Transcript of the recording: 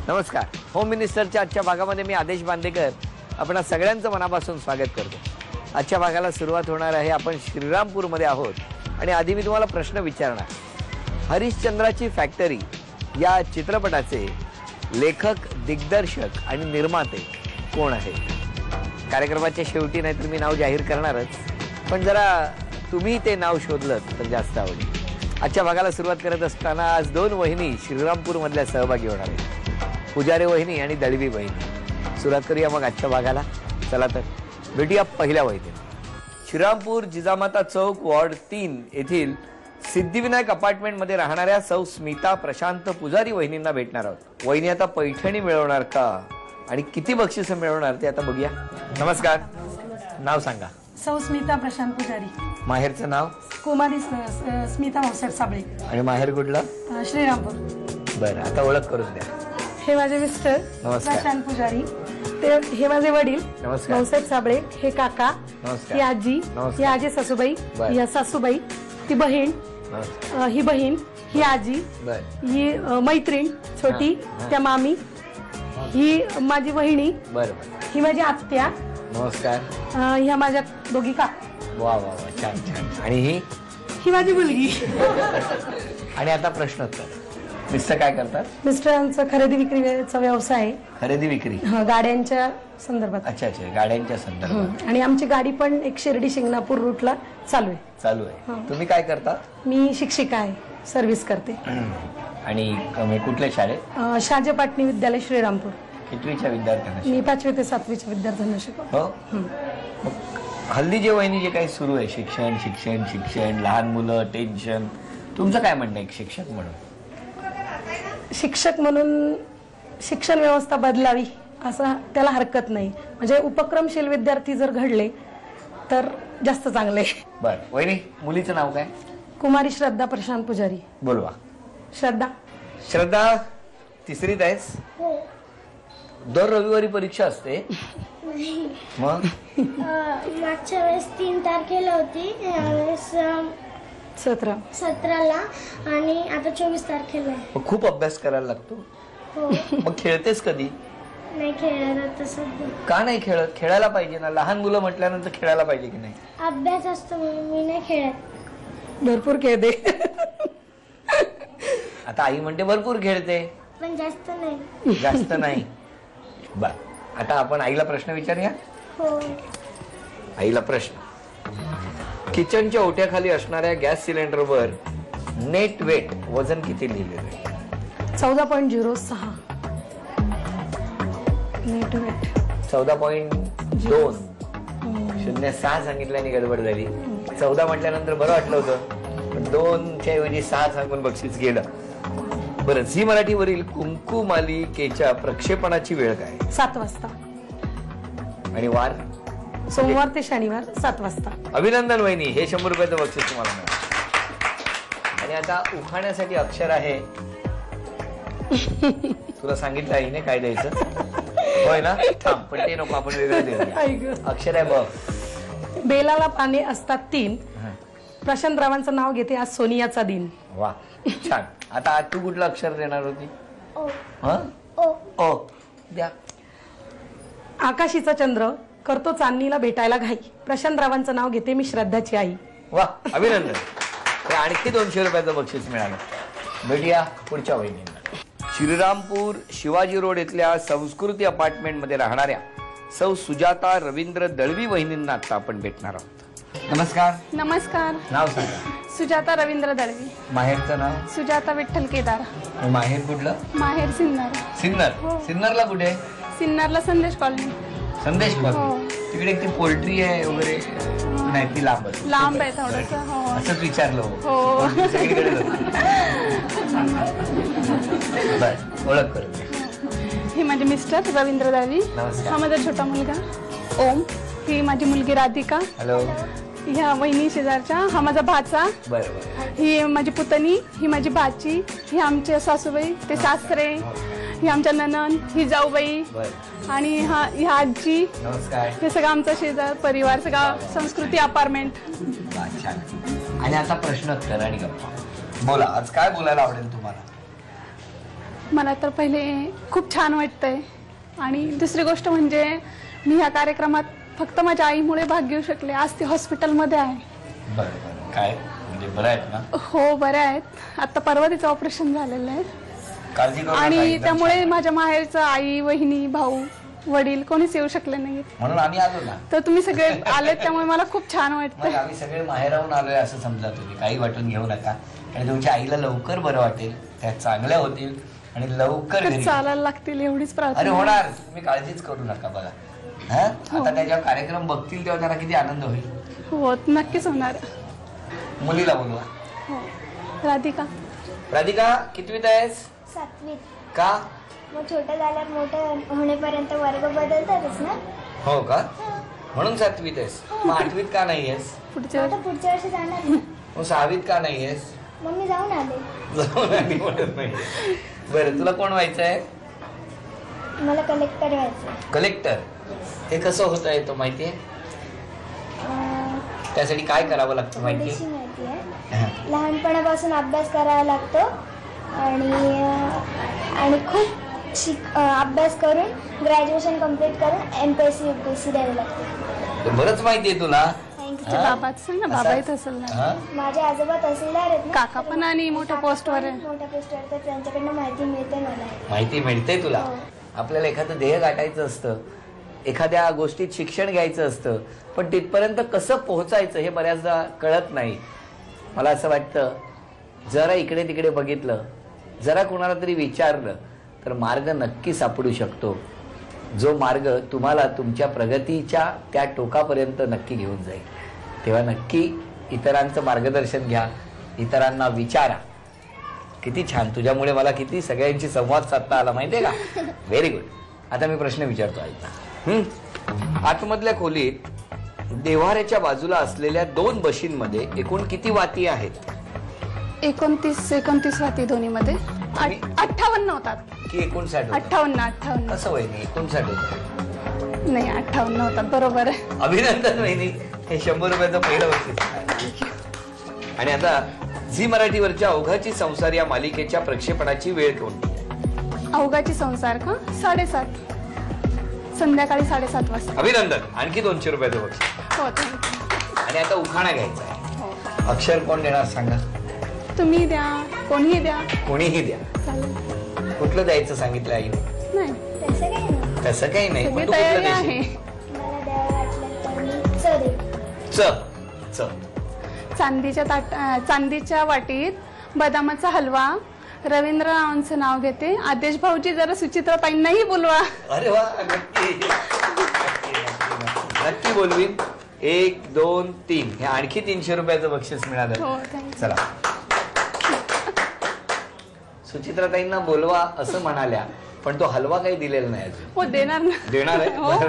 नमस्कार. होम मिनिस्टरच्या आजच्या भागामध्ये मी आदेश बांदेकर आपणा सगळ्यांचं मनापासून स्वागत करतो. आजच्या भागाला सुरुवात होणार आहे. आपण श्रीरामपूरमध्ये आहोत आणि आधी मी तुम्हाला प्रश्न विचारणार. हरिश्चंद्राची फॅक्टरी या चित्रपटाचे लेखक, दिग्दर्शक आणि निर्माते कोण आहेत? कार्यक्रमाच्या शेवटी नाहीतर मी नाव जाहीर करणारच, पण जरा तुम्ही ते नाव शोधलं तर जास्त आवडेल. आजच्या भागाला सुरुवात करत असताना आज दोन वहिनी श्रीरामपूरमधल्या सहभागी होणार आहेत, पुजारी वहिनी आणि दळवी वहिनी. सुरुवात करूया मग आजच्या भागाला. चला तर भेटूया पहिल्या वहिनीला. श्रीरामपूर जिजामाता चौक वॉर्ड 3 येथील सिद्धिविनायक अपार्टमेंटमध्ये राहणाऱ्या सौ स्मिता प्रशांत पुजारी वहिनींना भेटणार आहोत. वहिनी आता पैठणी मिळवणार का आणि किती बक्षीस मिळवणार ते आता बघूया. नमस्कार. नाव सांगा. सौ स्मिता प्रशांत पुजारी. माहेरचं नाव? कुमारी स्मिता भाऊसाहेब साबळे. आणि माहेर कुठलं? श्रीरामपूर. बरं, आता ओळख करून द्या. हे माझे मिस्टर प्रशांत पुजारी, ते हे माझे वडील भाऊसाहेब साबळे, हे काका, ही आजी, ही आजी सासूबाई, ही सासूबाई, ती बहीण, ही बहीण, ही आजी, ही मैत्रीण छोटी, त्या मामी, ही माझी वहिनी, ही माझी आत्या. नमस्कार. ह्या माझ्या दोघी का. वा वा वा, छान छान. आणि ही माझी मुलगी. आणि आता प्रश्नोत्तर. मिस्टर काय करतात? मिस्टरांचा खरेदी विक्रीचा व्यवसाय आहे. खरेदी विक्री गाड्यांच्या संदर्भात. अच्छा अच्छा, गाड्यांच्या संदर्भात. आणि आमची गाडी पण एक शिर्डी शिंगणापूर रूटला चालू आहे. तुम्ही काय करता? मी शिक्षिका आहे, सर्व्हिस करते. आणि कुठल्या शाळेत? शाहजी पाटणी विद्यालय श्रीरामपूर. कितवीच्या विद्यार्थ्यांना? मी 5वी ते 7वीच्या विद्यार्थ्यांना शिकवतो. हो. हल्ली जे वहिनी जे काही सुरू आहे, शिक्षण शिक्षण शिक्षण, लहान मुलं, टेन्शन, तुमचं काय म्हणणं आहे शिक्षक म्हणून? शिक्षक म्हणून शिक्षण व्यवस्था बदलावी असं त्याला हरकत नाही. म्हणजे उपक्रमशील विद्यार्थी जर घडले तर जास्त चांगले. बर. वहिनी, मुलीचं नाव काय? कुमारी श्रद्धा प्रशांत पुजारी. बोलवा. श्रद्धा. श्रद्धा, तिसरीत आहेस? दर रविवारी परीक्षा असते? मग मागच्या वेळेस 3 तारखेला होती, यावेळेस 17ला आणि आता 24 तारखेला आहे. खूप अभ्यास करायला लागतो. हो. मग खेळतेस कधी? नाही खेळायला तसं. का नाही खेळत? खेळायला पाहिजे ना. लहान मुलं म्हटल्यानंतर खेळायला पाहिजे की नाही? अभ्यास असतो म्हणून मी नाही खेळत. भरपूर खेळते. आता आई म्हणते भरपूर खेळते, पण जास्त नाही. जास्त नाही. बर. आता आपण आईला प्रश्न विचारूया. हो. आईला प्रश्न. किचनच्या ओट्याखाली असणाऱ्या गॅस सिलेंडरवर नेट वेट वजन किती लिहिलेलं आहे? 14.06. Net weight 14.2. 0.6 सांगितल्याने गडबड झाली. 14 म्हटल्यानंतर बरं वाटलं होतं, पण 2च्या ऐवजी 6 सांगून बक्षीस गेलं. बरं. झी मराठीवरील कुंकू मालिकेच्या प्रक्षेपणाची वेळ काय? 7 वाजता. आणि वार? सोमवार ते शनिवार 7 वाजता. अभिनंदन वहिनी, हे 100 रुपयाचं बक्षीस तुम्हाला मिळालं. आणि आता उखाण्यासाठी अक्षर आहे. तुला सांगितलं आईने काय द्यायचं? होय ना? थांब, पण ते नको, आपण वेगळं देऊया. अक्षर आहे ब. बेलाला पाने असतात 3. प्रशांतरावांचं नाव घेते आज सोनियाचा दिन. वा, छान. आता तू कुठलं अक्षर देणार होती? ओ. द्या. आकाशीचा चंद्र करतो चांदणीला भेटायला घाई. प्रशांतरावांचं नाव घेते मी श्रद्धाची आई. वा, अभिनंदन. आणखी 200 रुपयाचं बक्षीस मिळालं. भेटूया पुढच्या वहिनींना. श्रीरामपूर शिवाजी रोड इथल्या संस्कृती अपार्टमेंटमध्ये राहणाऱ्या सौ सुजाता रवींद्र दळवी वहिनींना आता आपण भेटणार आहोत. नमस्कार. नमस्कार. नाव सांगा. सुजाता रवींद्र दळवी. माहेरचं नाव? सुजाता विठ्ठल केदार. माहेर कुठलं? माहेर सिन्नर. सिन्नर. सिन्नरला कुठे? सिन्नरला संदेश कॉलनी. संदेश कॉलनी. तिकडे ती पोल्ट्री आहे वगैरे? नाही, ती लांब आहे थोडस. हो, असंच विचारलं. हो. ओळख करून. हे माझे मिस्टर रवींद्र दळवी. हा माझा छोटा मुलगा ओम. ही माझी मुलगी राधिका. हॅलो. ह्या वहिनी शेजारच्या. हा माझा भाचा. बरोबर. ही माझी पुतणी, ही माझी भाची, ही आमचे सासूबाई, ते सासरे, ही आमच्या ननंद, ही जाऊबाई, आणि ह्या आजी. नमस्कार. हे सगळं आमचा शेजार परिवार, सगळा संस्कृती अपार्टमेंट. आणि आता प्रश्नोत्तर आणि गप्पा. बोला, आज काय बोलायला आवडेल तुम्हाला? मला तर पहिले खूप छान वाटतंय आणि दुसरी गोष्ट म्हणजे मी ह्या कार्यक्रमात फक्त माझ्या आईमुळे भाग घेऊ शकले. आज ती हॉस्पिटलमध्ये आहे. बरं बरं. काय म्हणजे बरं आहेत ना? हो बऱ्या आहेत. आता परवा तिचं ऑपरेशन झालेलं आहे काळजी करू नका, आणि एकदम त्यामुळे छान. माझ्या माहेरचं आई वहिनी भाऊ वडील कोणीच येऊ शकले नाही. म्हणून आम्ही आलो ना. तर तुम्ही सगळे आलेत त्यामुळे मला खूप छान मग वाटतं. आम्ही सगळे माहेराहून आलोय असं समजा तुम्ही. काही वाटून घेऊ नका आणि तुमच्या आईला लवकर बरं वाटेल, त्या चांगल्या होतील आणि लवकर तर घरी. चालायला लागतील एवढीच अरे प्रार्थना. होणार, तुम्ही काळजीच करू नका. बघा हा आता त्याच्यावर कार्यक्रम बघतील तेव्हा त्यांना किती आनंद होईल. हो नक्कीच होणार. मुलीला बोलवा. हो राधिका. राधिका कितवीत आहेस? 7वीत. का? मग छोटं झाल्यावर मोठं होण्यापर्यंत वर्ग बदलतातच ना. हो का? म्हणून 7वीत आहेस. मग 8वीत का नाही आहेस? पुढच्या आता पुढच्या वर्षी जाणार ना. मग 6वीत का नाही आहेस? मग मी जाऊन आले. जाऊन आली म्हणत नाही. बरं तुला कोण व्हायचं आहे? मला कलेक्टर व्हायचं. कलेक्टर. हे कसं होत आहे तो माहितीये? अं, त्यासाठी काय करावं लागतं माहितीये? थोडीशी माहिती आहे. लहानपणापासून अभ्यास करावा लागतो आणि खूप अभ्यास करून ग्रॅज्युएशन कम्प्लीट करून MPSC UPSC द्यावी लागते. बरंच माहितीये तुला. थँक्यू. बाबाच सांग ना. बाबा येत असेल ना. हा? माझे आजोबा तहसीलदार आहेत ना. काका पण आणि मोठ्या पोस्टवर आहे. मोठ्या पोस्टवर तर त्यांच्याकडनं माहिती मिळते मला. माहिती मिळते तुला. हो. आपल्याला एखादं ध्येय गाठायचं असतं, एखाद्या गोष्टीत शिक्षण घ्यायचं असतं, पण तिथपर्यंत कसं पोहोचायचं हे बऱ्याचदा कळत नाही. मला असं वाटतं जरा इकडे तिकडे बघितलं, जरा कोणाला तरी विचारलं तर मार्ग नक्की सापडू शकतो, जो मार्ग तुम्हाला तुमच्या प्रगतीच्या त्या टोकापर्यंत नक्की घेऊन जाईल. तेव्हा नक्की इतरांचं मार्गदर्शन घ्या, इतरांना विचारा. किती छान, तुझ्यामुळे मला किती सगळ्यांशी संवाद साधता आला माहितीये का. Very good. आता मी प्रश्न विचारतो ऐका. आतमधल्या खोलीत देव्हाऱ्याच्या बाजूला असलेल्या 2 बशींमध्ये एकूण किती वाती आहेत? 29 वाती दोन्ही मध्ये. 58 होतात. की 59 होतात? 58. कसं वहिनी 59 होतं? नाही 58 होतात. बरोबर आहे. अभिनंदन वहिनी. हे 100 रुपयाचं पहिलं बक्षीस. आणि आता झी मराठीवरच्या अवघाची संसार या मालिकेच्या प्रक्षेपणाची वेळ कोणती? अवघाची संसार का? 7:30 संध्याकाळी 7:30 वाजता. अभिनंदन. आणखी 200 रुपयाचं बक्षीस. हो थँक्यू. आणि आता उखाणा घ्यायचा आहे. हो अक्षर कोण देणार सांगा? तुम्ही द्या, कोणीही द्या, कोणीही द्या. चालेल. कुठलं द्यायचं सांगितलं आईने? नाही तसं काही नाही. तसं काही नाही, सगळी पण तू कुठलं तयारी आहे. देशील? मला द्यावं वाटलं तर मी चढेल. च च. चांदीच्या वाटीत बदामाचा हलवा. रवींद्र रावांचं नाव घेते. आदेश भाऊजी जरा सुचित्राताईंनाही बोलवा. अरे वा. नक्की नक्की बोलवीन. 1 2 3 हे आणखी 300 रुपयाचं बक्षीस मिळालं. हो थँक्यू. चला. सुचित्राताईंना बोलवा असं म्हणाल्या, पण तो हलवा काही दिलेला नाही अजून. हो देणार ना. देणार हो. आहे.